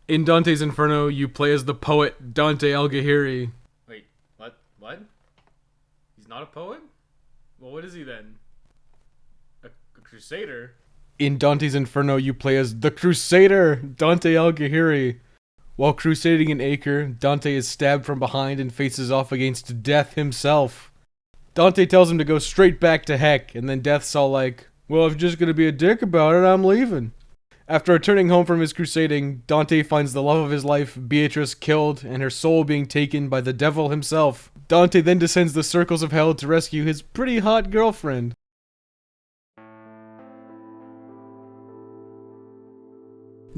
In Dante's Inferno, you play as the poet Dante Alighieri. Wait, what? What? He's not a poet? Well, what is he then? A crusader? In Dante's Inferno, you play as the Crusader Dante Alighieri. While crusading in Acre, Dante is stabbed from behind and faces off against Death himself. Dante tells him to go straight back to heck, and then Death's all like, well, if you're just gonna be a dick about it, I'm leaving. After returning home from his crusading, Dante finds the love of his life, Beatrice, killed, and her soul being taken by the devil himself. Dante then descends the circles of hell to rescue his pretty hot girlfriend.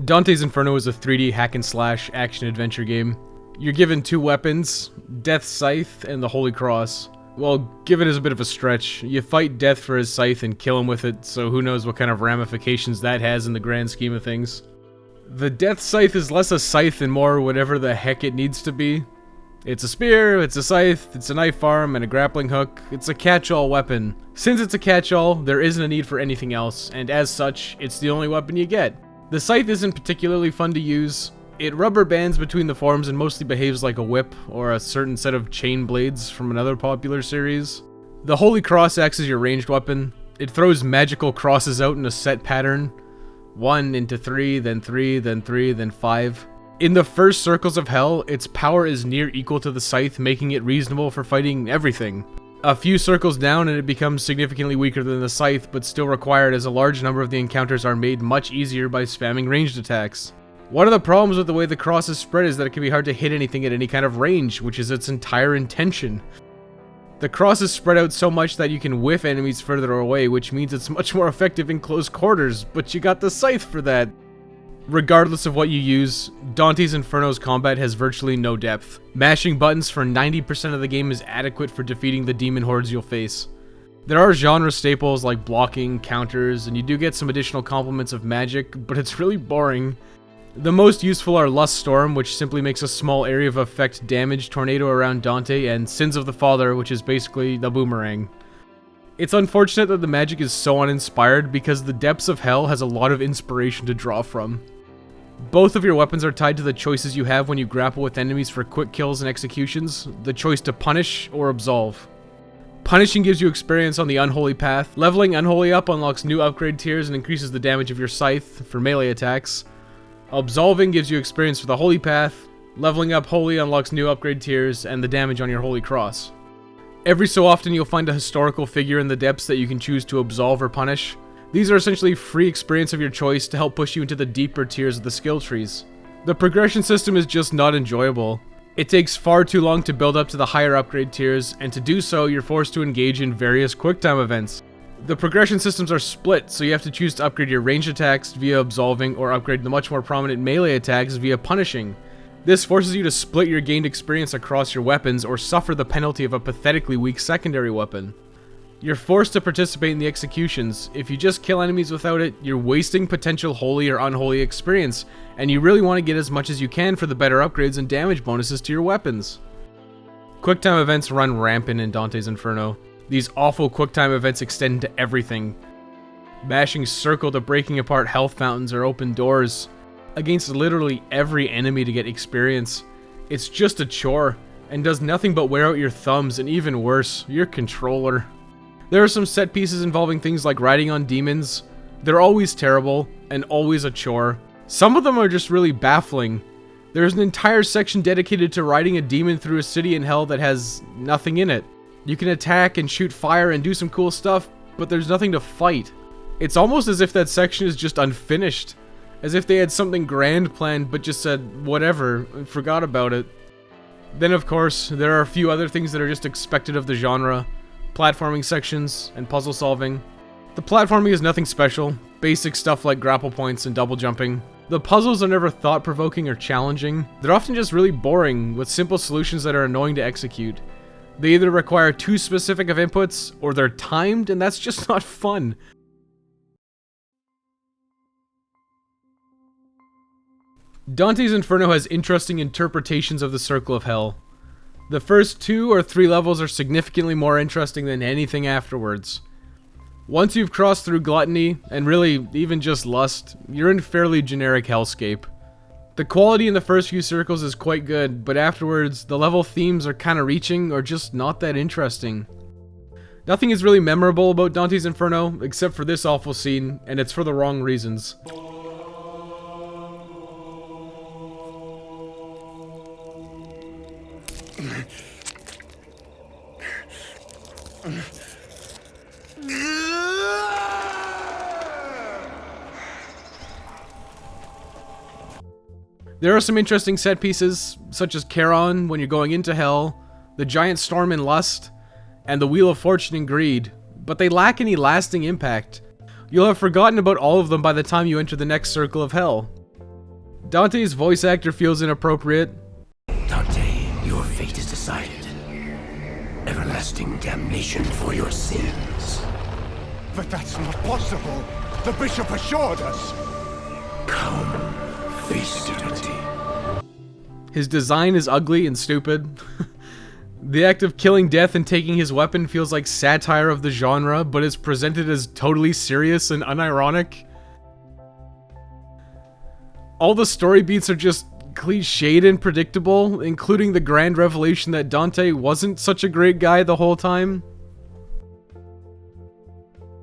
Dante's Inferno is a 3D hack-and-slash action-adventure game. You're given two weapons, Death's Scythe and the Holy Cross. Well, given is a bit of a stretch. You fight Death for his scythe and kill him with it, so who knows what kind of ramifications that has in the grand scheme of things. The Death Scythe is less a scythe and more whatever the heck it needs to be. It's a spear, it's a scythe, it's a knife arm, and a grappling hook. It's a catch-all weapon. Since it's a catch-all, there isn't a need for anything else, and as such, it's the only weapon you get. The scythe isn't particularly fun to use. It rubber bands between the forms and mostly behaves like a whip or a certain set of chain blades from another popular series. The Holy Cross acts as your ranged weapon. It throws magical crosses out in a set pattern. 1 into 3, then 3, then 3, then 5. In the first circles of hell, its power is near equal to the scythe, making it reasonable for fighting everything. A few circles down and it becomes significantly weaker than the scythe, but still required as a large number of the encounters are made much easier by spamming ranged attacks. One of the problems with the way the cross is spread is that it can be hard to hit anything at any kind of range, which is its entire intention. The cross is spread out so much that you can whiff enemies further away, which means it's much more effective in close quarters, but you got the scythe for that. Regardless of what you use, Dante's Inferno's combat has virtually no depth. Mashing buttons for 90% of the game is adequate for defeating the demon hordes you'll face. There are genre staples like blocking, counters, and you do get some additional complements of magic, but it's really boring. The most useful are Lust Storm, which simply makes a small area of effect damage tornado around Dante, and Sins of the Father, which is basically the boomerang. It's unfortunate that the magic is so uninspired because the Depths of Hell has a lot of inspiration to draw from. Both of your weapons are tied to the choices you have when you grapple with enemies for quick kills and executions, the choice to punish or absolve. Punishing gives you experience on the Unholy Path, leveling Unholy up unlocks new upgrade tiers and increases the damage of your scythe for melee attacks. Absolving gives you experience for the Holy Path, leveling up Holy unlocks new upgrade tiers and the damage on your Holy Cross. Every so often you'll find a historical figure in the depths that you can choose to absolve or punish. These are essentially free experience of your choice to help push you into the deeper tiers of the skill trees. The progression system is just not enjoyable. It takes far too long to build up to the higher upgrade tiers, and to do so, you're forced to engage in various quicktime events. The progression systems are split, so you have to choose to upgrade your ranged attacks via absolving, or upgrade the much more prominent melee attacks via punishing. This forces you to split your gained experience across your weapons, or suffer the penalty of a pathetically weak secondary weapon. You're forced to participate in the executions. If you just kill enemies without it, you're wasting potential holy or unholy experience, and you really want to get as much as you can for the better upgrades and damage bonuses to your weapons. Quicktime events run rampant in Dante's Inferno. These awful quicktime events extend to everything. Mashing circle to breaking apart health fountains or open doors, against literally every enemy to get experience. It's just a chore, and does nothing but wear out your thumbs, and even worse, your controller. There are some set pieces involving things like riding on demons. They're always terrible, and always a chore. Some of them are just really baffling. There's an entire section dedicated to riding a demon through a city in hell that has nothing in it. You can attack and shoot fire and do some cool stuff, but there's nothing to fight. It's almost as if that section is just unfinished. As if they had something grand planned but just said, whatever, and forgot about it. Then of course, there are a few other things that are just expected of the genre. Platforming sections, and puzzle solving. The platforming is nothing special, basic stuff like grapple points and double jumping. The puzzles are never thought-provoking or challenging. They're often just really boring, with simple solutions that are annoying to execute. They either require too specific of inputs, or they're timed, and that's just not fun. Dante's Inferno has interesting interpretations of the Circle of Hell. The first 2 or 3 levels are significantly more interesting than anything afterwards. Once you've crossed through Gluttony, and really even just Lust, you're in fairly generic hellscape. The quality in the first few circles is quite good, but afterwards, the level themes are kinda reaching or just not that interesting. Nothing is really memorable about Dante's Inferno, except for this awful scene, and it's for the wrong reasons. There are some interesting set pieces, such as Charon when you're going into Hell, the Giant Storm in Lust, and the Wheel of Fortune in Greed, but they lack any lasting impact. You'll have forgotten about all of them by the time you enter the next circle of Hell. Dante's voice actor feels inappropriate. Dante, your fate is decided. Everlasting damnation for your sins. But that's not possible. The bishop assured us. Come, face eternity. His design is ugly and stupid. The act of killing Death and taking his weapon feels like satire of the genre, but is presented as totally serious and unironic. All the story beats are just cliched and predictable, including the grand revelation that Dante wasn't such a great guy the whole time.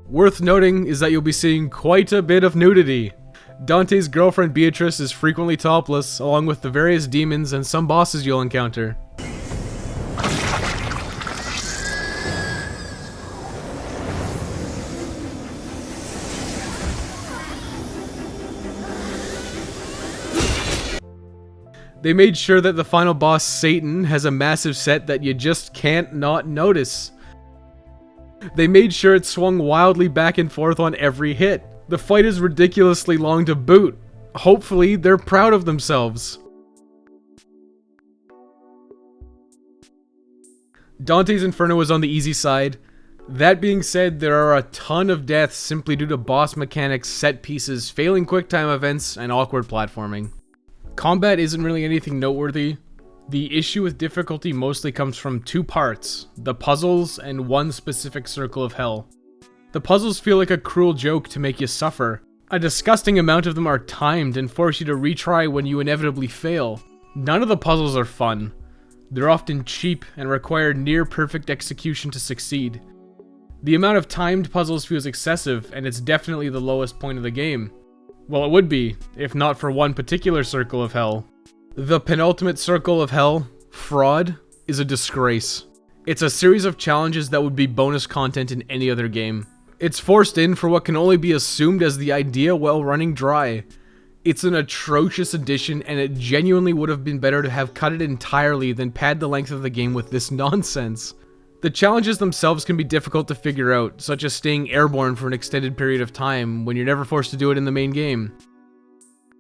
Worth noting is that you'll be seeing quite a bit of nudity. Dante's girlfriend Beatrice is frequently topless, along with the various demons and some bosses you'll encounter. They made sure that the final boss, Satan, has a massive set that you just can't not notice. They made sure it swung wildly back and forth on every hit. The fight is ridiculously long to boot. Hopefully, they're proud of themselves. Dante's Inferno is on the easy side. That being said, there are a ton of deaths simply due to boss mechanics, set pieces, failing quick-time events, and awkward platforming. Combat isn't really anything noteworthy. The issue with difficulty mostly comes from two parts, the puzzles and one specific circle of hell. The puzzles feel like a cruel joke to make you suffer. A disgusting amount of them are timed and force you to retry when you inevitably fail. None of the puzzles are fun. They're often cheap and require near-perfect execution to succeed. The amount of timed puzzles feels excessive, and it's definitely the lowest point of the game. Well, it would be, if not for one particular circle of hell. The penultimate circle of hell, Fraud, is a disgrace. It's a series of challenges that would be bonus content in any other game. It's forced in for what can only be assumed as the idea while running dry. It's an atrocious addition, and it genuinely would have been better to have cut it entirely than pad the length of the game with this nonsense. The challenges themselves can be difficult to figure out, such as staying airborne for an extended period of time when you're never forced to do it in the main game.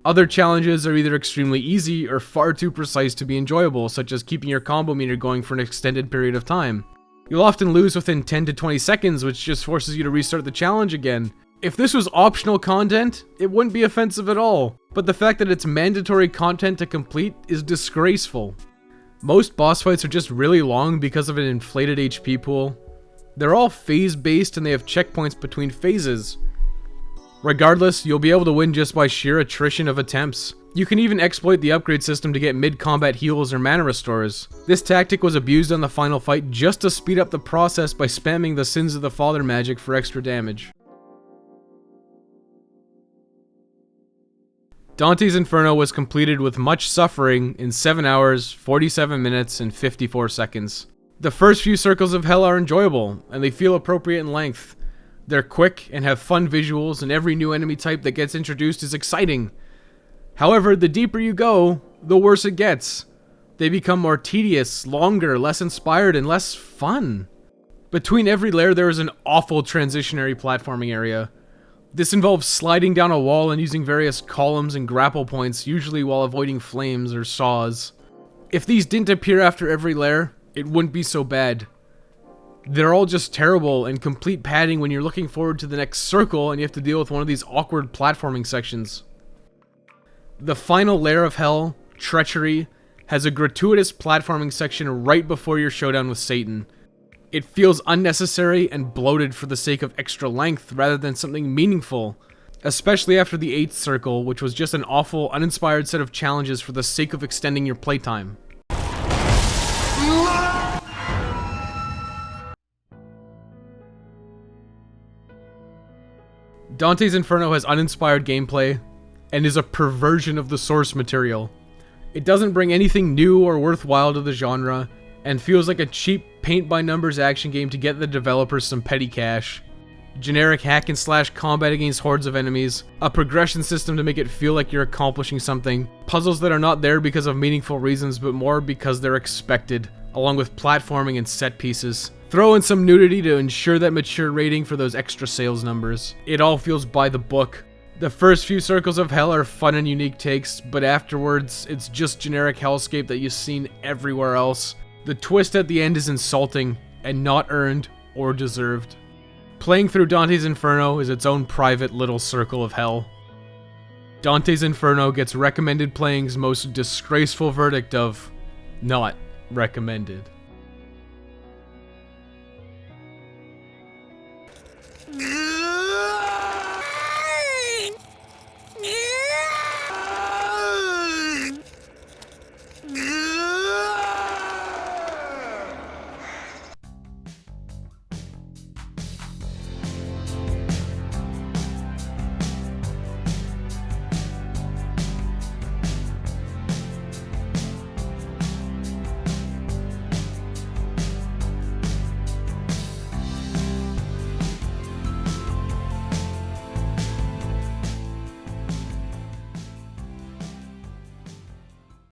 Other challenges are either extremely easy or far too precise to be enjoyable, such as keeping your combo meter going for an extended period of time. You'll often lose within 10 to 20 seconds, which just forces you to restart the challenge again. If this was optional content, it wouldn't be offensive at all, but the fact that it's mandatory content to complete is disgraceful. Most boss fights are just really long because of an inflated HP pool. They're all phase-based and they have checkpoints between phases. Regardless, you'll be able to win just by sheer attrition of attempts. You can even exploit the upgrade system to get mid-combat heals or mana restores. This tactic was abused on the final fight just to speed up the process by spamming the Sins of the Father magic for extra damage. Dante's Inferno was completed with much suffering in 7 hours, 47 minutes, and 54 seconds. The first few circles of hell are enjoyable, and they feel appropriate in length. They're quick and have fun visuals, and every new enemy type that gets introduced is exciting. However, the deeper you go, the worse it gets. They become more tedious, longer, less inspired, and less fun. Between every layer there is an awful transitionary platforming area. This involves sliding down a wall and using various columns and grapple points, usually while avoiding flames or saws. If these didn't appear after every layer, it wouldn't be so bad. They're all just terrible and complete padding when you're looking forward to the next circle and you have to deal with one of these awkward platforming sections. The final layer of hell, Treachery, has a gratuitous platforming section right before your showdown with Satan. It feels unnecessary and bloated for the sake of extra length rather than something meaningful. especially after the 8th circle, which was just an awful, uninspired set of challenges for the sake of extending your playtime. Dante's Inferno has uninspired gameplay, and is a perversion of the source material. It doesn't bring anything new or worthwhile to the genre, and feels like a cheap paint-by-numbers action game to get the developers some petty cash. Generic hack-and-slash combat against hordes of enemies, a progression system to make it feel like you're accomplishing something, puzzles that are not there because of meaningful reasons but more because they're expected, along with platforming and set pieces. Throw in some nudity to ensure that mature rating for those extra sales numbers. It all feels by the book. The first few circles of hell are fun and unique takes, but afterwards, it's just generic hellscape that you've seen everywhere else. The twist at the end is insulting, and not earned or deserved. Playing through Dante's Inferno is its own private little circle of hell. Dante's Inferno gets recommended playing's most disgraceful verdict of not recommended.